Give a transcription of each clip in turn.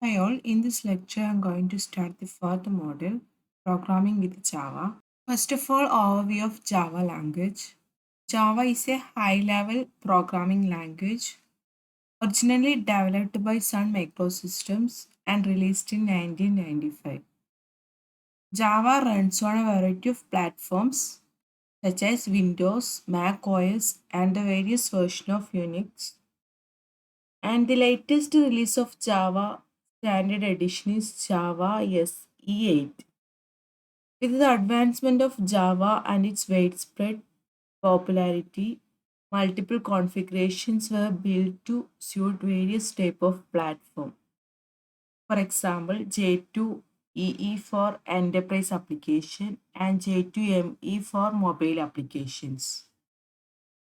Hi all, in this lecture I'm going to start the fourth module, Programming with Java. First of all, overview of Java language. Java is a high-level programming language originally developed by Sun Microsystems and released in 1995. Java runs on a variety of platforms such as Windows, Mac OS, and the various versions of Unix. And the latest release of Java Standard Edition is Java SE8. With the advancement of Java and its widespread popularity, multiple configurations were built to suit various types of platform. For example, J2EE for enterprise application and J2ME for mobile applications.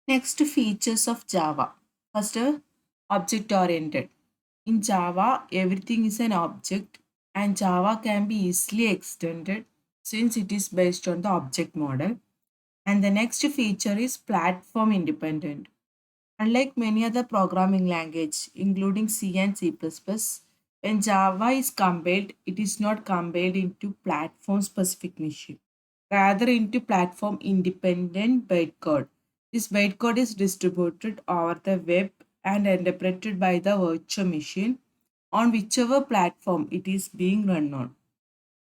Next, features of Java. First, object oriented. In Java, everything is an object, and Java can be easily extended since it is based on the object model. And the next feature is platform independent. Unlike many other programming languages, including C and C++, when Java is compiled, it is not compiled into platform specific machine, rather into platform independent bytecode. This bytecode is distributed over the web and interpreted by the virtual machine on whichever platform it is being run on.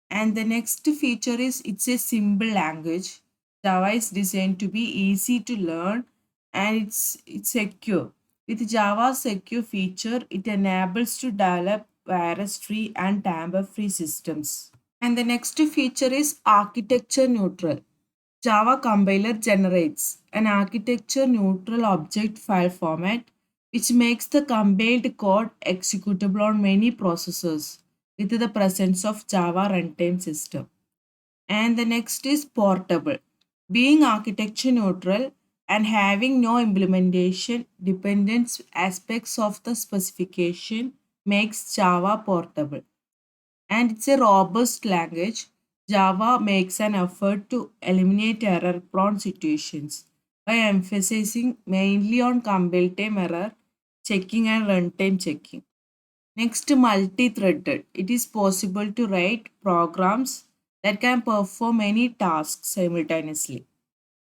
And the next feature is it's a simple language. Java is designed to be easy to learn and it's secure. With Java's secure feature, it enables to develop virus-free and tamper-free systems. And the next feature is architecture neutral. Java compiler generates an architecture neutral object file format which makes the compiled code executable on many processors with the presence of Java runtime system. And the next is portable. Being architecture neutral and having no implementation dependence aspects of the specification makes Java portable. And it's a robust language. Java makes an effort to eliminate error prone situations by emphasizing mainly on compile time error checking and runtime checking. Next, multi-threaded. It is possible to write programs that can perform many tasks simultaneously.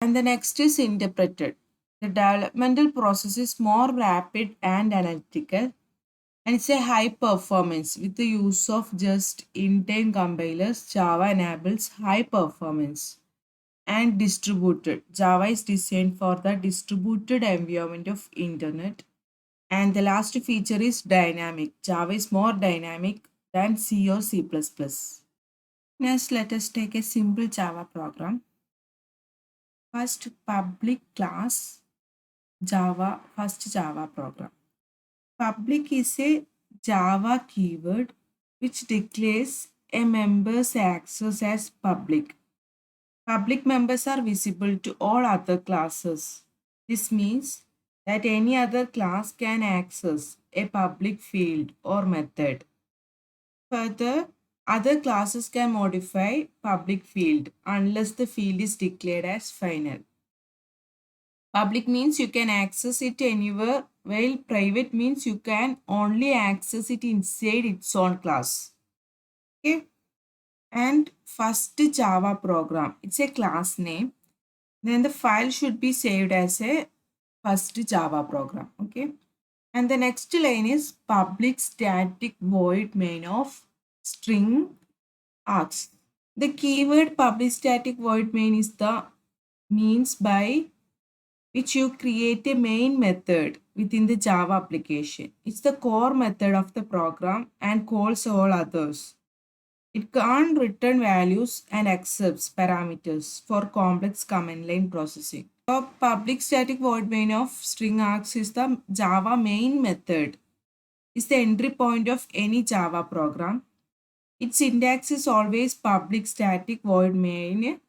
And the next is interpreted. The developmental process is more rapid and analytical, and it's a high performance. With the use of just in-time compilers, Java enables high performance. And distributed. Java is designed for the distributed environment of internet. And the last feature is dynamic. Java is more dynamic than C or C++. Next, let us take a simple Java program. First, public class first Java program. Public is a Java keyword which declares a member's access as public. Public members are visible to all other classes. This means that any other class can access a public field or method. Further, other classes can modify public field unless the field is declared as final. Public means you can access it anywhere, while private means you can only access it inside its own class. Okay. And first Java program, it's a class name. Then the file should be saved as a first Java program. Okay. And the next line is public static void main of string args. The keyword public static void main is the means by which you create a main method within the Java application. It's the core method of the program and calls all others. It can return values and accepts parameters for complex command line processing. The public static void main of string args is the Java main method. It's the entry point of any Java program. Its syntax is always public static void main.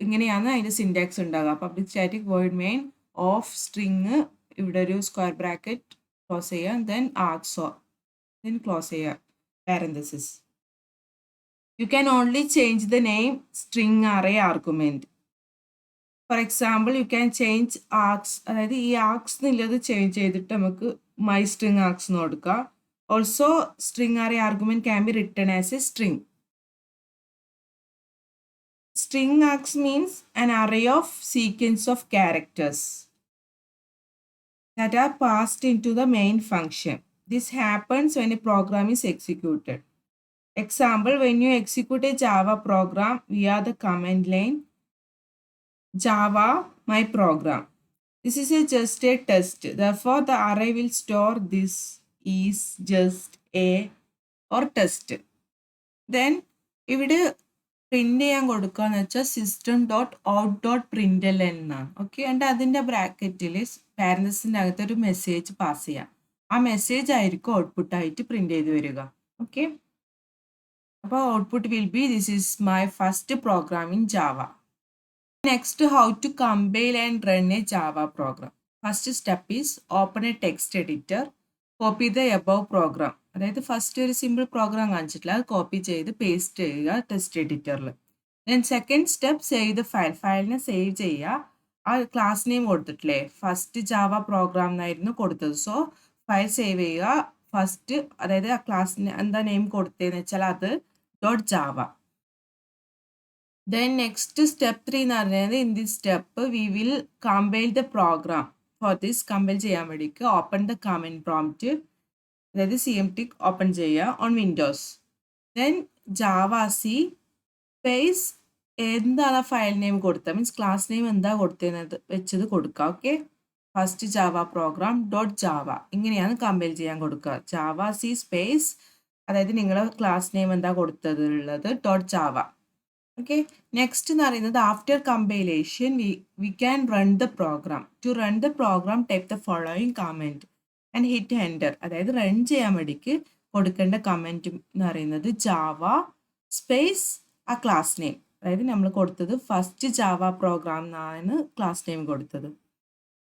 ഇങ്ങനെയാണ് അതിൻ്റെ syntax ഉണ്ടാകുക. Public static void main off string ഇവിടെ ഒരു square bracket close ചെയ്യുക, then ആർക്സോ, then close ചെയ്യുക parenthesis. You can only change the name string array argument. For example you can change arcs, അതായത് ഈ arcs എന്നുള്ളത് ചേഞ്ച് ചെയ്തിട്ട് നമുക്ക് മൈ സ്ട്രിങ് ആർക്സ് എന്ന് കൊടുക്കുക. Also, string array argument can be written as a string. String args means an array of sequence of characters that are passed into the main function. This happens when a program is executed. Example, when you execute a Java program via the command line Java my program. This is just a test. Therefore, the array will store this is just a or test. Then ഇവിടെ print ചെയ്യാൻ കൊടുക്കുകയെന്ന് വെച്ചാൽ system dot out dot പ്രിന്റ്എൽ എന്നാണ്. Okay, എന്നിട്ട് അതിൻ്റെ ബ്രാക്കറ്റിൽ പാരൻസിൻ്റെ അകത്ത് ഒരു message pass ചെയ്യാം. ആ മെസ്സേജ് ആയിരിക്കും ഔട്ട്പുട്ടായിട്ട് പ്രിന്റ് ചെയ്ത് വരിക. ഓക്കെ, അപ്പോൾ output will be this is my first program in Java. Next, how to compile and run a Java program. First step is open a text editor, copy the above program. അതായത് first ഒരു simple program കാണിച്ചിട്ടില്ല, അത് copy ചെയ്ത് paste ചെയ്യുക text എഡിറ്ററിൽ. Then second step save the ഫയലിനെ save ചെയ്യുക. ആ ക്ലാസ് നെയിം കൊടുത്തിട്ടില്ലേ, ഫസ്റ്റ് ജാവ പ്രോഗ്രാം എന്നായിരുന്നു കൊടുത്തത്. സോ ഫയൽ സേവ് ചെയ്യുക. ഫസ്റ്റ് അതായത് ആ ക്ലാസ്സിന് എന്താ നെയിം കൊടുത്തതെന്ന് വെച്ചാൽ അത് .java. Then next step 3 എന്ന് പറയുന്നത് in this step we will compile the program. For this compile ചെയ്യാൻ വേണ്ടിക്ക് open the command prompt, അതായത് cmd open ചെയ്യുക on Windows. Then javac space എന്താണ് ഫയൽ നെയിം കൊടുത്തത് മീൻസ് ക്ലാസ് നെയിം എന്താ കൊടുത്തത് വെച്ചത് കൊടുക്കുക. Okay, first Java programme .java ഇങ്ങനെയാണ് കമ്പൈൽ ചെയ്യാൻ കൊടുക്കുക. javac സ്പേസ് അതായത് നിങ്ങളുടെ ക്ലാസ് നെയിം എന്താ കൊടുത്തത് ഉള്ളത് .java. Okay, next എന്ന് പറയുന്നത് after compilation we can run the program. To run the program type the following command and hit enter. അതായത് റൺ ചെയ്യാൻ വേണ്ടിക്ക് കൊടുക്കേണ്ട കമൻറ്റ് എന്ന് പറയുന്നത് ജാവ സ്പേസ് ആ ക്ലാസ് നെയിം, അതായത് നമ്മൾ കൊടുത്തത് ഫസ്റ്റ് ജാവ പ്രോഗ്രാം എന്നാണ് ക്ലാസ് നെയിം കൊടുത്തത്.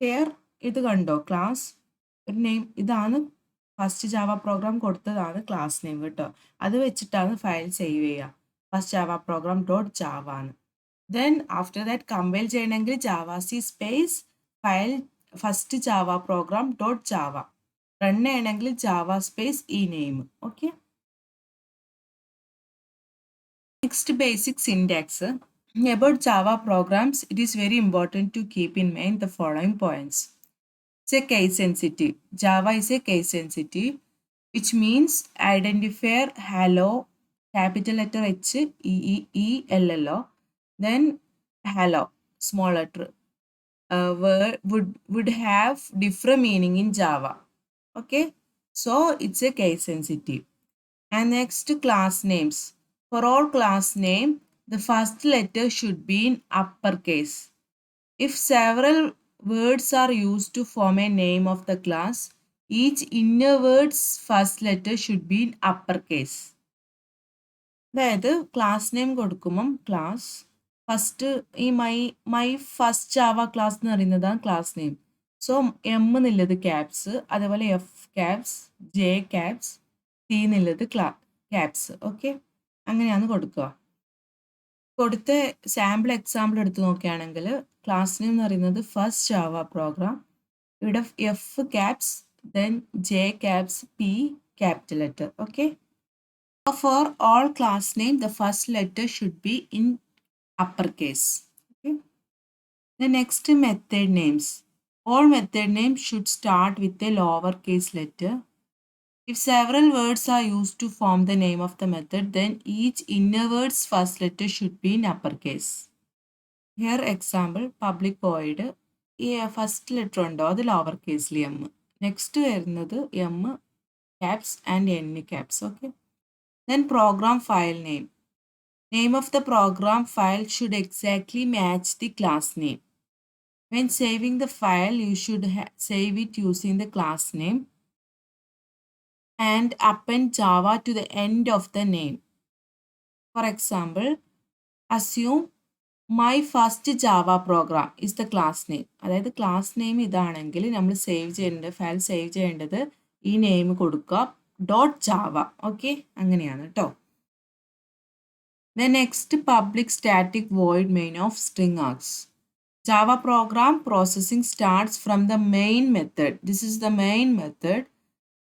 ഹിയർ ഇത് കണ്ടോ, ക്ലാസ് ഒരു നെയിം, ഇതാണ് ഫസ്റ്റ് ജാവ പ്രോഗ്രാം കൊടുത്തതാണ് ക്ലാസ് നെയിം കേട്ടോ. അത് വെച്ചിട്ടാണ് ഫയൽ സേവ് ചെയ്യുക. ഫസ്റ്റ് ജാവ പ്രോഗ്രാം .java ആണ്. ദെൻ ആഫ്റ്റർ ദാറ്റ് കമ്പൈൽ ചെയ്യണമെങ്കിൽ javac space file first Java programme .java. Run ചെയ്യണമെങ്കിൽ ജാവ സ്പേസ് ഈ name. Okay, next basic syntax. About Java programs, it is very important to keep in mind the following points. It's a case sensitive. Java is a case sensitive, which means identifier hello capital letter H E E E L L O, then hello small letter word would have different meaning in Java. Okay, so it's a case sensitive. And next, class names. For all class name, the first letter should be in uppercase. If several words are used to form a name of the class, each inner word's first letter should be in uppercase. അതായത് class name കൊടുക്കുമ്പം class first ഈ my first Java class എന്ന് പറയുന്നതാണ് class name. So M എന്നുള്ളത് caps, അതേപോലെ F caps, J caps, C എന്നുള്ളത് caps. Okay, അങ്ങനെയാണ് കൊടുക്കുക. കൊടുത്ത സാമ്പിൾ എക്സാമ്പിൾ എടുത്ത് നോക്കുകയാണെങ്കിൽ ക്ലാസ് നെയിം എന്ന് പറയുന്നത് ഫസ്റ്റ് ജാവ പ്രോഗ്രാം, ഇവിടെ F caps, then J caps, P capital letter. Okay, for all class name the first letter should be in uppercase. Okay, the next method names. All method names should start with a lowercase letter. If several words are used to form the name of the method, then each inner word's first letter should be in uppercase. Here example public void ഈ first letter ഉണ്ടോ അത് lower കേസിൽ M, next വരുന്നത് M caps and N caps. Okay, then program file name. Name of the program file should exactly match the class name. When saving the file, you should save it using the class name and append Java to the end of the name. For example, assume my first Java program is the class name. അതായത് class name ഇതാണെങ്കിൽ നമ്മൾ save ചെയ്യേണ്ടത് file save ചെയ്യേണ്ടത് ഈ name കൊടുക്കുക .java. Okay, അങ്ങനെയാണ് കേട്ടോ. The next public static void main of string args. Java program processing starts from the main method. This is the main method.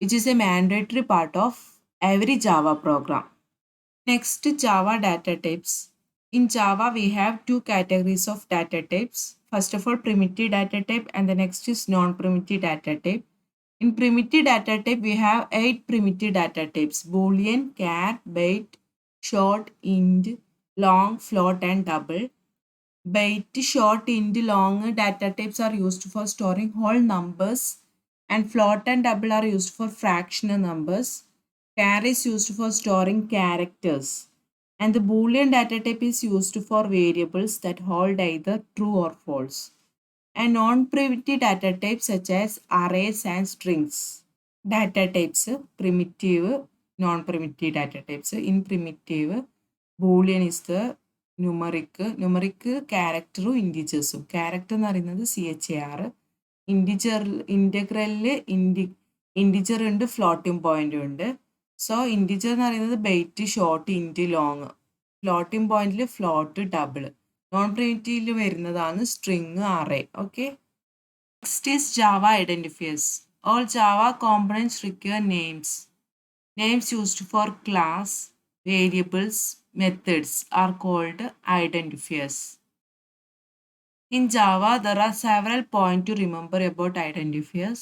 which is a mandatory part of every Java program. Next, Java data types. In Java, we have two categories of data types. First of all, primitive data type, and the next is non-primitive data type. In primitive data type, we have 8 primitive data types: Boolean, char, byte, short, int, long, float, and double. Byte, short, int, long data types are used for storing whole numbers, and float and double are used for fractional numbers. Char is used for storing characters, and the Boolean data type is used for variables that hold either true or false. And non-primitive data types such as arrays and strings. Data types: primitive, non-primitive data types. In primitive, Boolean is the numeric character integers. Character എന്ന് പറയുന്നത് CHAR. ഇൻറ്റഗ്രലിൽ integer ഉണ്ട്, floating point ഉണ്ട്. So integer എന്ന് പറയുന്നത് byte, short, ഇൻറ്റ്, long. Floating പോയിന്റിൽ float, double. Non പ്രിമിറ്റീവിൽ വരുന്നതാണ് string, array. Okay. Next is Java identifiers. All Java components require names. Names used for class, variables, methods are called identifiers. In Java, there are several points to remember about identifiers.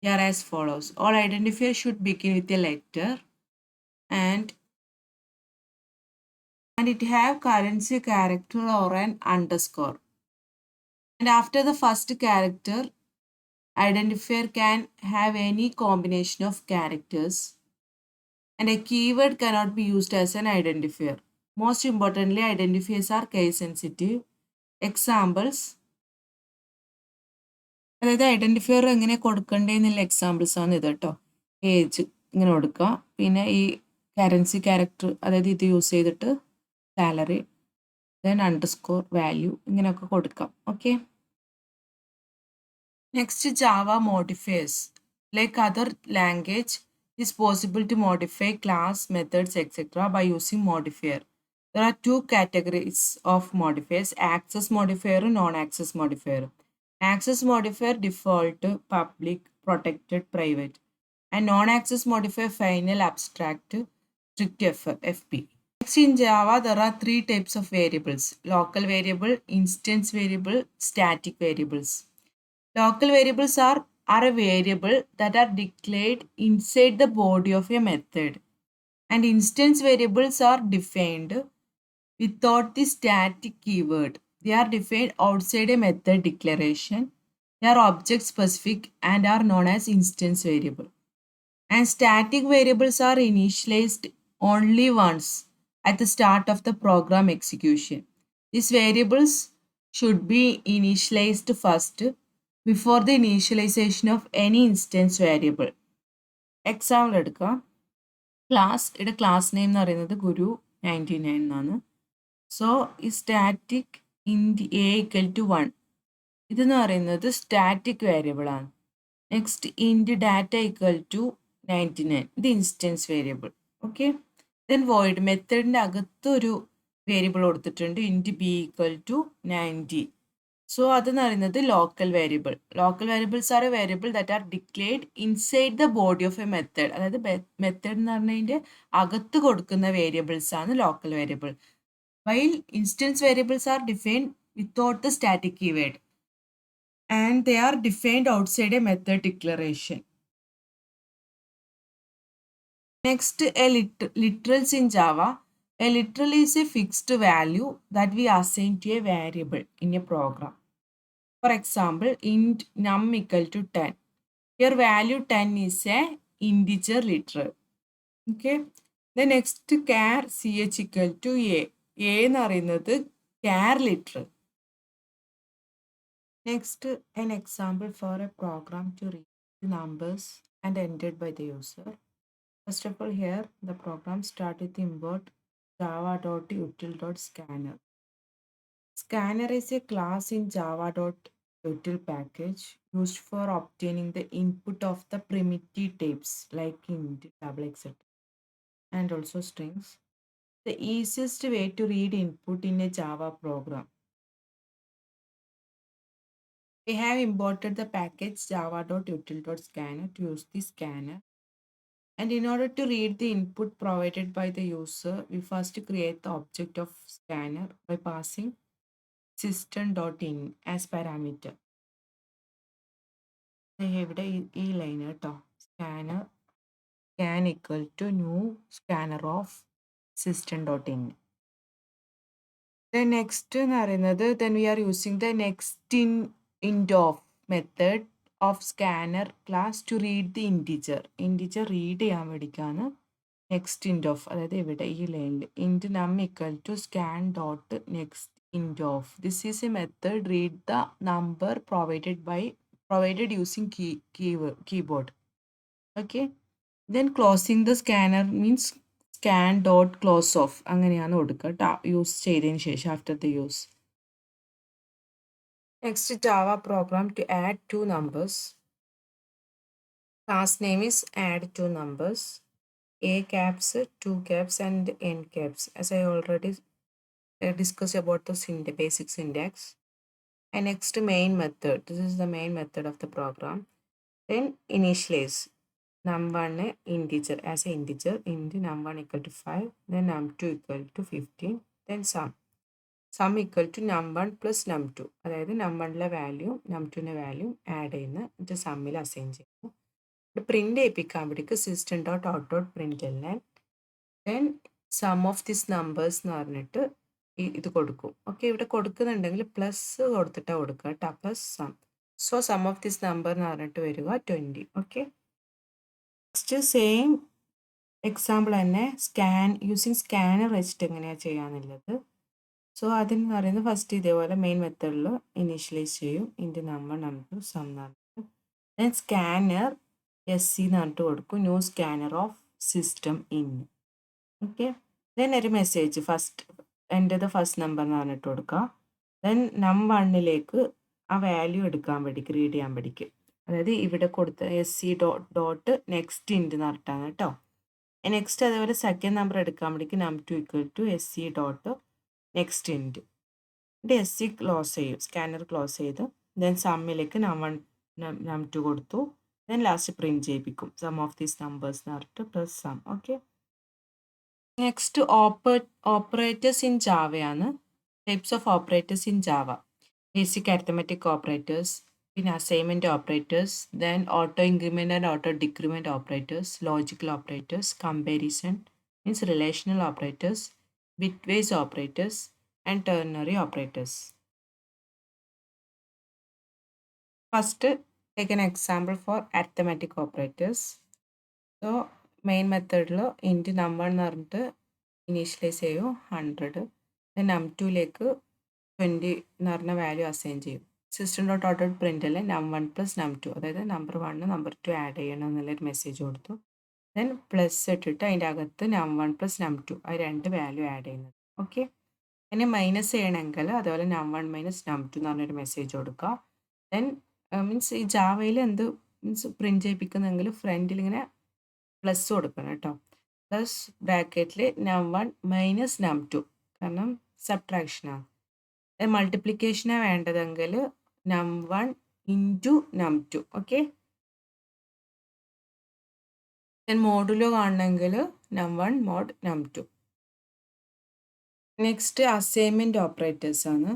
They are as follows. All identifiers should begin with a letter and it have currency character or an underscore. And after the first character, identifier can have any combination of characters, and a keyword cannot be used as an identifier. Most importantly, identifiers are case sensitive. Examples, അതായത് identifier എങ്ങനെ കൊടുക്കേണ്ടതെന്നുള്ള examples ആണ് ഇത് കേട്ടോ. Age ഇങ്ങനെ കൊടുക്കുക, പിന്നെ ഈ currency character, അതായത് ഇത് യൂസ് ചെയ്തിട്ട് സാലറി, ദെൻ അണ്ടർസ്കോർ, വാല്യൂ, ഇങ്ങനെയൊക്കെ കൊടുക്കാം. Okay. Next, Java modifiers. Like other language, it is possible to modify class, methods, etc. by using modifier. There are two categories of modifiers: access modifier and non-access modifier. Access modifier default, public, protected, private, and non-access modifier final, abstract, strict FP. Next, in Java, there are three types of variables: local variable, instance variable, static variables. Local variables are a variable that are declared inside the body of a method, and instance variables are defined without the static keyword. They are defined outside a method declaration. They are object specific and are known as instance variable. And static variables are initialized only once at the start of the program execution. These variables should be initialized first before the initialization of any instance variable. Example എടുക്കുക. ഇവിടെ class name എന്ന് പറയുന്നത് ഗുരു 99 എന്നാണ്. So ഈ static int a equal to 1 ഇതെന്ന് പറയുന്നത് static variable ആണ്. Next, int data equal to 99, ഇത് instance variable. Okay. Then void, മെത്തേഡിൻ്റെ അകത്തൊരു വേരിയബിൾ കൊടുത്തിട്ടുണ്ട്, int b equal to 90. So അതെന്ന് പറയുന്നത് local variable. Local variables are a variable that are declared inside the body of a method. അതായത് method എന്ന് പറഞ്ഞതിൻ്റെ അകത്ത് കൊടുക്കുന്ന വേരിയബിൾസ് ആണ് local variable. While instance variables are defined without the static keyword and they are defined outside a method declaration. Next, a literals in Java. A literal is a fixed value that we assign to a variable in a program. For example, int num equal to 10. Here value 10 is a integer literal. Okay. The next, char ch equal to a. A എന്ന് പറയുന്നത് char literal. Next, an example for a program to read the numbers and entered by the user. First of all, here the program starts with import java.util.scanner. Scanner is a class in java.util package used for obtaining the input of the primitive types like int, double, etc. and also strings. The easiest way to read input in a Java program. We have imported the package java.util.scanner to use the scanner. And in order to read the input provided by the user, we first create the object of scanner by passing system.in as parameter. ഇവിടെ ഈ line കേട്ടോ, scanner scan equal to new scanner of system.in. Then next എന്ന് പറയുന്നത്, then we are using the next int of method of scanner class to read the integer read ചെയ്യാൻ വേണ്ടിയിട്ടാണ് next int of, അതായത് ഇവിടെ ഈ ലൈനിൽ int num equal to scan dot next int of. This is a method read the number provided using keyboard. Okay, then closing the scanner means scan dot close off അങ്ങനെയാണ് കൊടുക്കുക കേട്ടോ, use ചെയ്തതിന് ശേഷം after the use. Next Java program to add two numbers. Class name is add two numbers, a caps, two caps and n caps, as I already discussed about the basic syntax. And next main method, this is the main method of the program. Then initialize num1 integer as an integer int num1 equal to 5, then num2 equal to 15, then sum equal to num1 plus num2, അതായത് num1ലെ value num2ൻ്റെ value add ചെയ്യുന്ന എന്നിട്ട് സമ്മിൽ assign ചെയ്യുന്നു. Print ചെയ്യിപ്പിക്കാൻ വേണ്ടിയിട്ട് system dot out dot print എല്ലാം then sum of this numbers എന്ന് പറഞ്ഞിട്ട് ഇത് കൊടുക്കും. ഓക്കെ, ഇവിടെ കൊടുക്കുന്നുണ്ടെങ്കിൽ പ്ലസ് കൊടുത്തിട്ടാണ് കൊടുക്കുക കേട്ടോ, plus sum. So sum of this number എന്ന് പറഞ്ഞിട്ട് വരിക 20. ഓക്കെ, നെക്സ്റ്റ് സെയിം എക്സാമ്പിൾ തന്നെ യൂസിങ് സ്കാനർ വെച്ചിട്ട് എങ്ങനെയാണ് ചെയ്യാന്നുള്ളത്. സോ അതിന് പറയുന്നത് ഫസ്റ്റ് ഇതേപോലെ മെയിൻ മെത്തേഡിൽ ഇനീഷ്യലൈസ് ചെയ്യും ഇൻറ്റ് നമ്പർ സം എന്ന് പറഞ്ഞിട്ട്, ദെൻ സ്കാനർ SC എന്ന് പറഞ്ഞിട്ട് കൊടുക്കും new scanner of system in. Okay, then ഒരു മെസ്സേജ് ഫസ്റ്റ് എൻ്റെ ഫസ്റ്റ് നമ്പർ എന്ന് പറഞ്ഞിട്ട് കൊടുക്കുക. ദെൻ num1ലേക്ക് ആ വാല്യൂ എടുക്കാൻ വേണ്ടിക്ക് റീഡ് ചെയ്യാൻ വേണ്ടിക്ക്, അതായത് ഇവിടെ കൊടുത്ത SC ഡോട്ട് നെക്സ്റ്റ് ഇൻറ്റ് എന്ന് പറഞ്ഞിട്ടാണ് കേട്ടോ. നെക്സ്റ്റ് അതേപോലെ സെക്കൻഡ് നമ്പർ എടുക്കാൻ വേണ്ടിക്ക് num2 equal to SC dot next int. എന്നിട്ട് SC ക്ലോസ് ചെയ്യും, സ്കാനർ ക്ലോസ് ചെയ്ത് ദെൻ സമ്മിലേക്ക് num2 കൊടുത്തു. ദെൻ ലാസ്റ്റ് പ്രിൻറ്റ് ചെയ്യിപ്പിക്കും സം ഓഫ് ദീസ് നമ്പേഴ്സ് എന്ന് പറഞ്ഞിട്ട് plus sum. Okay, next operators in ജാവയാണ്. Types of operators in Java: basic arithmetic operators, പിന്നെ assignment operators, then auto increment and auto decrement operators, logical operators, comparison means relational operators, bitwise operators and ternary operators. First, take an example for arithmetic operators. So main method lo int num1 എന്ന് പറഞ്ഞിട്ട് initialise ചെയ്യും 100, then num2ലേക്ക് 20 എന്ന് പറഞ്ഞ value assign ചെയ്യും. System dot out dot print അല്ലേ num1 plus num2, അതായത് number 1 number 2 add ചെയ്യണം എന്നുള്ളൊരു മെസ്സേജ് കൊടുത്തു. ദെൻ പ്ലസ് ഇട്ടിട്ട് അതിൻ്റെ അകത്ത് num1 പ്ലസ് num2 ആ രണ്ട് വാല്യൂ ആഡ് ചെയ്യുന്നത്. ഓക്കെ, ഇനി മൈനസ് ചെയ്യണമെങ്കിൽ അതുപോലെ num1 മൈനസ് num2 എന്ന് പറഞ്ഞൊരു മെസ്സേജ് കൊടുക്കുക. ദെൻ മീൻസ് ഈ ജാവയിൽ എന്ത് മീൻസ് പ്രിൻറ്റ് ചെയ്യിപ്പിക്കുന്നെങ്കിൽ ഫ്രണ്ടിൽ ഇങ്ങനെ പ്ലസ് കൊടുക്കണം കേട്ടോ, പ്ലസ് ബ്രാക്കറ്റിൽ num1 മൈനസ് num2, കാരണം സബ്ട്രാക്ഷനാണ്. മൾട്ടിപ്ലിക്കേഷനാണ് വേണ്ടതെങ്കിൽ num1 into num2. Okay, then modulo കാണണമെങ്കിൽ num1 mod num2. Next assignment operators ആണ്.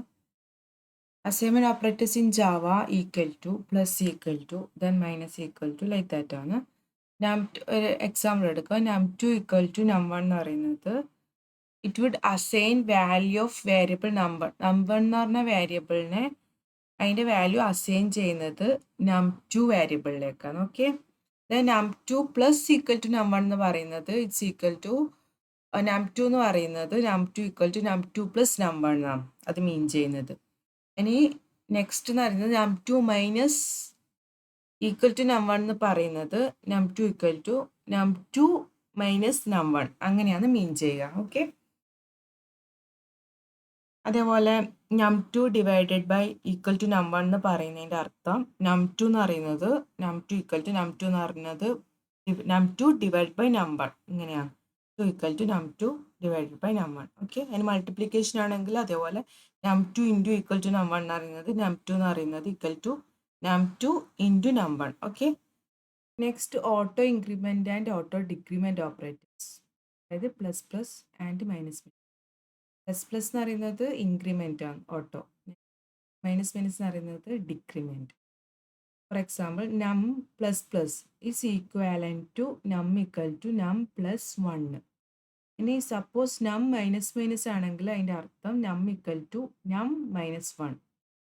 Assignment operators in Java equal to, plus equal to, then minus equal to, like that ആണ്. ഒരു example എടുക്കുക. num2 equal to num1 എന്ന് പറയുന്നത് it would assign value of variable number എന്ന് പറഞ്ഞ വേരിയബിളിനെ അതിൻ്റെ വാല്യൂ അസൈൻ ചെയ്യുന്നത് num2 വേരിയബിളിലേക്കാണ്. Okay, then num2 plus equal to num1 എന്ന് പറയുന്നത് ഇറ്റ്സ് ഈക്വൽ ടു num2 എന്ന് പറയുന്നത് num2 equal to num2 plus num1 എന്നാണ് അത് മീൻ ചെയ്യുന്നത്. ഇനി നെക്സ്റ്റ് എന്ന് പറയുന്നത് num2 minus equal to num1 എന്ന് പറയുന്നത് num2 equal to num2 minus num1 അങ്ങനെയാണ് മീൻ ചെയ്യുക. ഓക്കെ, അതേപോലെ num2 divided by equal to num1 എന്ന് പറയുന്നതിൻ്റെ അർത്ഥം num2 എന്ന് പറയുന്നത് num2 ഈക്വൽ ടു num2 എന്ന് പറയുന്നത് num2 ഡിവൈഡ് ബൈ num1 ഇങ്ങനെയാണ് 2 equal to num2 divided by num1. Okay, അതിന് മൾട്ടിപ്ലിക്കേഷൻ ആണെങ്കിൽ അതേപോലെ num2 into equal to num1 എന്ന് പറയുന്നത് num2 എന്ന് പറയുന്നത് equal to num2 into num1. Okay, next auto increment and auto decrement operators, അതായത് plus plus and minus minus. Plus plus എന്ന് പറയുന്നത് ഇൻക്രിമെൻ്റ് ആണ് ഓട്ടോ, മൈനസ് മൈനസ് എന്ന് പറയുന്നത് decrement. For example num plus plus is equivalent to num equal to num plus 1. ഇനി suppose നം minus minus ആണെങ്കിൽ അതിൻ്റെ അർത്ഥം num equal to num minus 1.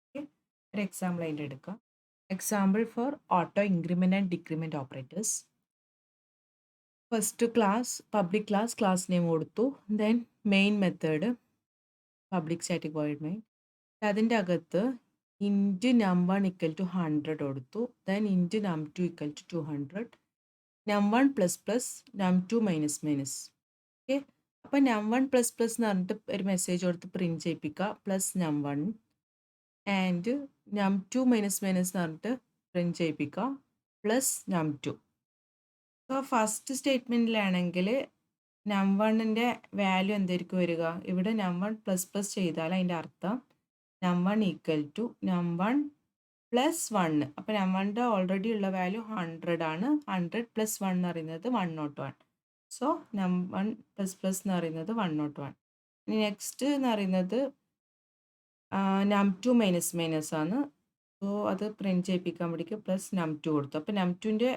Okay, ഒരു എക്സാമ്പിൾ അതിൻ്റെ എടുക്കാം. Example for auto increment and decrement operators. First class public class name കൊടുത്തു. Then main method public static void main. അതിൻ്റെ അകത്ത് ഇൻറ്റ് നം1 ഈക്വൽ ടു 100 കൊടുത്തു. ദെൻ int num equal to 200. Num plus plus num minus minus. Okay, അപ്പം num plus plus എന്ന് പറഞ്ഞിട്ട് ഒരു message കൊടുത്ത് പ്രിൻറ്റ് ചെയ്യിപ്പിക്കുക plus num, and നം2 minus minus എന്ന് പറഞ്ഞിട്ട് പ്രിൻറ്റ് ചെയ്യിപ്പിക്കുക പ്ലസ് നം2. സോ ഫസ്റ്റ് സ്റ്റേറ്റ്മെൻറ്റിലാണെങ്കിൽ നം1ൻ്റെ വാല്യൂ എന്തായിരിക്കും വരിക? ഇവിടെ നം1 പ്ലസ് പ്ലസ് ചെയ്താൽ അതിൻ്റെ അർത്ഥം num equal to num plus 1. അപ്പോൾ നം1ൻ്റെ ഓൾറെഡി ഉള്ള വാല്യൂ 100 ആണ്. 100 പ്ലസ് 1 എന്ന് പറയുന്നത് 101. സോ നം1 പ്ലസ് പ്ലസ് എന്ന് പറയുന്നത് 101. ഇനി നെക്സ്റ്റ് എന്ന് പറയുന്നത് നം2 മൈനസ് മൈനസ് ആണ്. സോ അത് പ്രിൻറ്റ് ചെയ്യിപ്പിക്കാൻ വേണ്ടിയിട്ട് പ്ലസ് നം2 കൊടുത്തു. അപ്പോൾ നം2ൻ്റെ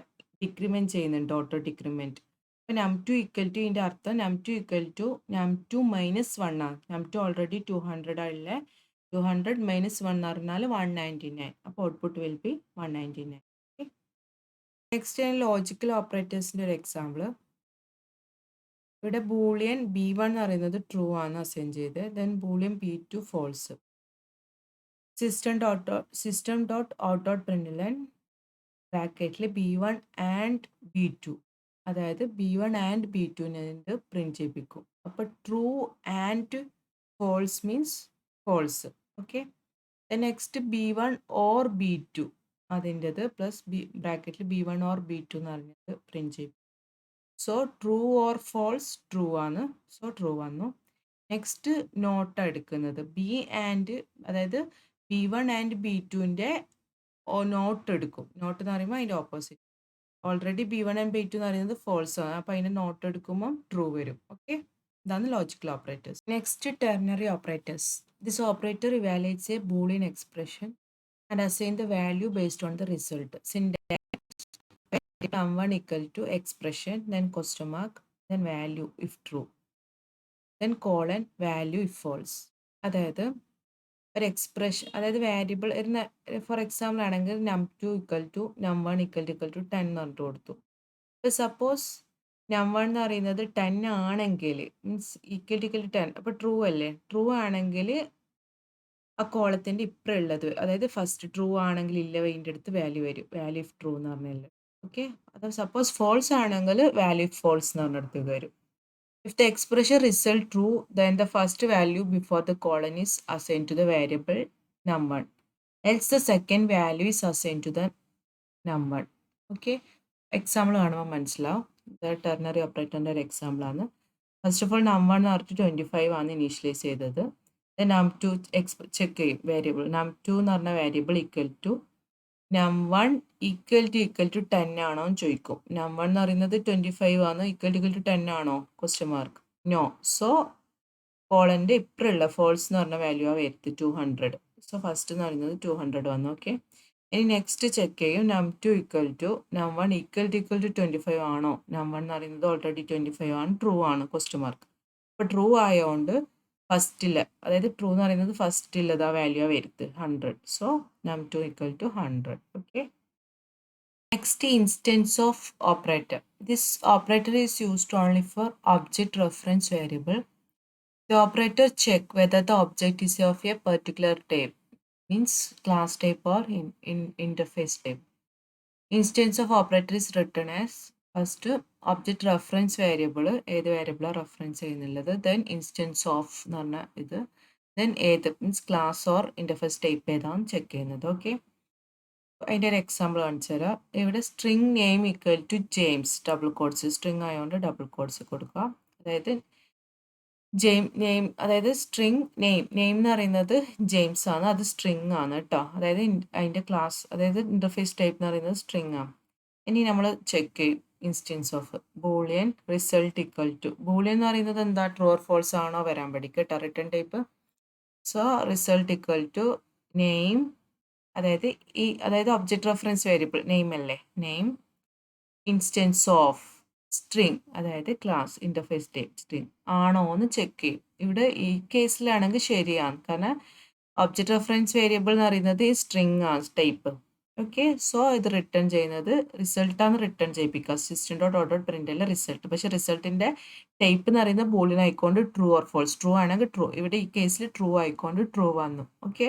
ഡിക്രിമെൻറ്റ് ചെയ്യുന്നുണ്ട്, ഓട്ടോ ഡിക്രിമെൻറ്റ്. അപ്പോൾ നം2 ഈക്വൽ ടു ഇതിൻ്റെ അർത്ഥം നം2 ഈക്വൽ ടു നം2 മൈനസ് 1 ആണ്. നം2 ഓൾറെഡി 200 ആണല്ലേ. 200 മൈനസ് 1 എന്ന് പറഞ്ഞാൽ 199. അപ്പോൾ output will be 199. Okay, next logical ഓപ്പറേറ്റേഴ്സിൻ്റെ ഒരു എക്സാമ്പിൾ. ഇവിടെ ബൂളിയൻ B1 എന്ന് പറയുന്നത് ട്രൂ ആണ് അസൈൻ ചെയ്ത്. Then boolean B2 false. System dot out println ബ്രാക്കറ്റിൽ B1 ആൻഡ് B2, അതായത് B1 ആൻഡ് B2നെ പ്രിൻറ്റ് ചെയ്യിപ്പിക്കും. അപ്പോൾ true and false means false. Okay, next B1 or B2 അതിൻ്റെത് പ്ലസ് ബ്രാക്കറ്റിൽ B1 ഓർ B2 എന്ന് പറഞ്ഞത് പ്രിൻറ്റ് ചെയ്യും. So true or false true ആണ്. സോ ട്രൂ വന്നു. നെക്സ്റ്റ് നോട്ട് എടുക്കുന്നത് ബി ആൻഡ്, അതായത് B1 ആൻഡ് B2ൻ്റെ നോട്ട് എടുക്കും. നോട്ട് എന്ന് പറയുമ്പോൾ അതിൻ്റെ opposite. Already B1 and B2 എന്ന് പറയുന്നത് ഫോൾസ് ആണ്. അപ്പോൾ അതിൻ്റെ നോട്ട് എടുക്കുമ്പോൾ ട്രൂ വരും. ഓക്കെ, ഇതാണ് logical operators. Next ternary operators. This operator evaluates a boolean expression and assign the value based on the result. Num equal to expression, then question mark, then value if true, then colon value if false. അതായത് ഒരു expression, അതായത് variable for example ആണെങ്കിൽ നം2 equal to num equal to 10 എന്ന് പറഞ്ഞിട്ട് കൊടുത്തു. ഇപ്പോൾ suppose നം1 എന്ന് പറയുന്നത് 10 ആണെങ്കിൽ മീൻസ് ഈക്വൽ ടു 10, അപ്പോൾ ട്രൂ അല്ലേ. ട്രൂ ആണെങ്കിൽ ആ കോളത്തിൻ്റെ ഇപ്പുറമുള്ളത്, അതായത് ഫസ്റ്റ് ട്രൂ ആണെങ്കിൽ ഇല്ല അതിൻ്റെ അടുത്ത് വാല്യൂ വരും, വാല്യൂ ഇഫ് ട്രൂ എന്ന് പറഞ്ഞാൽ. ഓക്കെ, അത് സപ്പോസ് ഫോൾസ് ആണെങ്കിൽ വാല്യൂ ഇഫ് ഫോൾസ് എന്ന് പറഞ്ഞിടത്ത് വരും. If the expression result true, then the first value before the colon is assign to the variable num, else the second value is assign to the num. Okay, example കാണുമ്പോൾ മനസ്സിലാവും. ഇത് ternary ഓപ്പറേറ്ററിൻ്റെ ഒരു എക്സാമ്പിളാണ്. First of all നം1 എന്ന് പറഞ്ഞിട്ട് 25 ആണ് initialise ചെയ്തത്. നം2 check ചെയ്യും വേരിയബിൾ. നം2 എന്ന് പറഞ്ഞ variable equal to num equal to 10 ആണോ എന്ന് ചോദിക്കും. നം1 എന്ന് പറയുന്നത് 25 ആണ്. ഈക്വൽ ടു 10 ആണോ? Question mark. നോ. സോ കോളൻ്റെ ഇപ്പുറമുള്ള ഫോൾസ് എന്ന് പറഞ്ഞ വാല്യൂ ആ വരുന്നത് 200. സോ ഫസ്റ്റ് എന്ന് പറയുന്നത് 200 വന്നു. ഓക്കെ, ഇനി നെക്സ്റ്റ് ചെക്ക് ചെയ്യും. നം2 equal to num equal to 25 ആണോ? നം1 എന്ന് പറയുന്നത് ഓൾറെഡി 25 ആണ്. ട്രൂ ആണ് ക്വസ്റ്റ്യൻ മാർക്ക്. അപ്പോൾ ട്രൂ ആയതുകൊണ്ട് ഫസ്റ്റിൽ, അതായത് ട്രൂ എന്ന് പറയുന്നത് ഫസ്റ്റിലത് ആ വാല്യൂ വരുന്നത് 100. So num equal to 100. Okay, next instance of operator. This operator is used only for object reference variable. The operator check whether the object is of a particular type, means class type or interface type. Instance of operator is written as first object reference variable, ഏത് വേരിയബിളാണ് reference ചെയ്യുന്നുള്ളത്, then instance of എന്ന് പറഞ്ഞ ഇത്, then ഏത് means class or interface type ഏതാണെന്ന് check ചെയ്യുന്നത്. Okay, അതിൻ്റെ ഒരു എക്സാമ്പിൾ കാണിച്ചു തരാം. ഇവിടെ string name equal to James, double quotes, string ആയതുകൊണ്ട് ഡബിൾ കോഡ്സ് കൊടുക്കുക. അതായത് നെയിം, അതായത് സ്ട്രിങ് നെയിം എന്ന് പറയുന്നത് ജെയിംസ് ആണ്, അത് സ്ട്രിങ് ആണ് കേട്ടോ. അതായത് അതിൻ്റെ ക്ലാസ്, അതായത് ഇൻ്റർഫേസ് ടൈപ്പ് എന്ന് പറയുന്നത് സ്ട്രിങ് ആണ്. ഇനി നമ്മൾ ചെക്ക് ചെയ്യും instance of boolean result equal to boolean എന്ന് പറയുന്നത് എന്താ ട്രൂ ഓർ ഫോൾസ് ആണോ വരാൻ പഠിക്കുക കേട്ടോ return type. So result equal to name, അതായത് ഒബ്ജക്റ്റ് റെഫറൻസ് വേരിയബിൾ നെയിം അല്ലേ, നെയിം ഇൻസ്റ്റൻസ് ഓഫ് സ്ട്രിങ്, അതായത് ക്ലാസ് ഇന്റർഫേസ് ടൈപ്പ് സ്ട്രിങ് ആണോ എന്ന് ചെക്ക് ചെയ്യും. ഇവിടെ ഈ കേസിലാണെങ്കിൽ ശരിയാണ്, കാരണം ഒബ്ജക്റ്റ് റെഫറൻസ് വേരിയബിൾ എന്ന് പറയുന്നത് ഈ സ്ട്രിങ് ആണ് ടൈപ്പ്. ഓക്കെ, സോ ഇത് റിട്ടേൺ ചെയ്യുന്നത് റിസൾട്ടാണ് റിട്ടേൺ ചെയ്യിപ്പിക്കുക system dot out dot print result. പക്ഷെ റിസൾട്ടിന്റെ ടൈപ്പ് എന്ന് പറയുന്നത് ബൂളിയൻ ആയിക്കൊണ്ട് ട്രൂ ഓർ ഫോൾസ്, ട്രൂ ആണെങ്കിൽ ട്രൂ, ഇവിടെ ഈ കേസിൽ ട്രൂ ആയിക്കൊണ്ട് ട്രൂ വന്നു. ഓക്കെ,